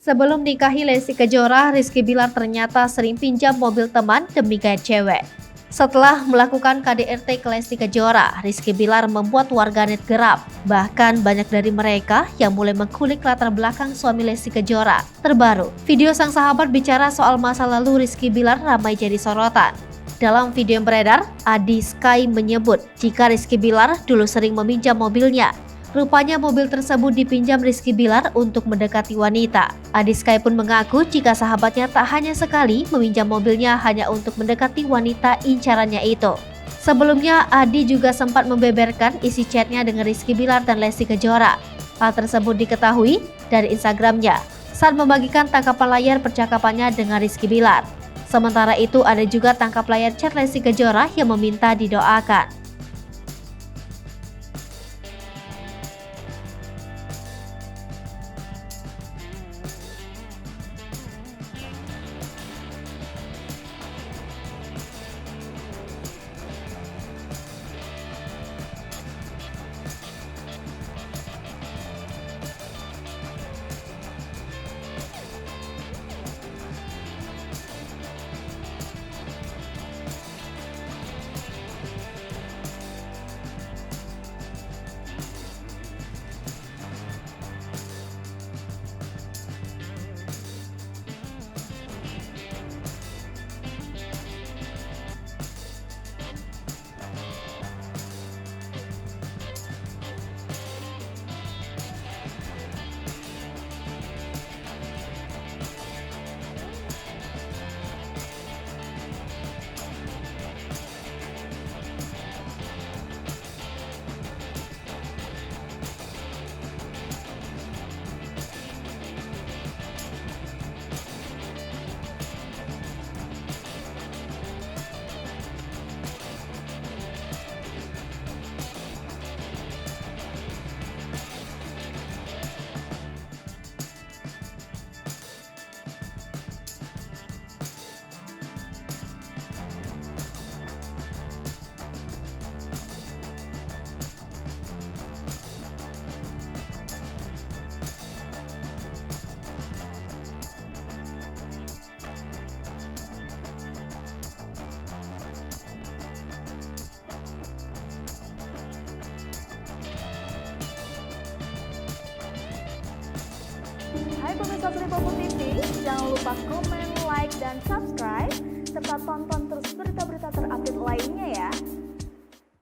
Sebelum nikahi Lesti Kejora, Rizky Bilar ternyata sering pinjam mobil teman demi gaya cewek. Setelah melakukan KDRT ke Lesti Kejora, Rizky Bilar membuat warganet geram. Bahkan banyak dari mereka yang mulai mengkulik latar belakang suami Lesti Kejora. Terbaru, video sang sahabat bicara soal masa lalu Rizky Bilar ramai jadi sorotan. Dalam video yang beredar, Adi Sky menyebut jika Rizky Bilar dulu sering meminjam mobilnya. Rupanya mobil tersebut dipinjam Rizky Bilar untuk mendekati wanita. Adi Sky pun mengaku jika sahabatnya tak hanya sekali meminjam mobilnya hanya untuk mendekati wanita incarannya itu. Sebelumnya, Adi juga sempat membeberkan isi chatnya dengan Rizky Bilar dan Lesti Kejora. Hal tersebut diketahui dari Instagramnya saat membagikan tangkapan layar percakapannya dengan Rizky Bilar. Sementara itu, ada juga tangkap layar chat Lesti Kejora yang meminta didoakan. Hai pemirsa Sri Popo TV, jangan lupa komen, like, dan subscribe, serta tonton terus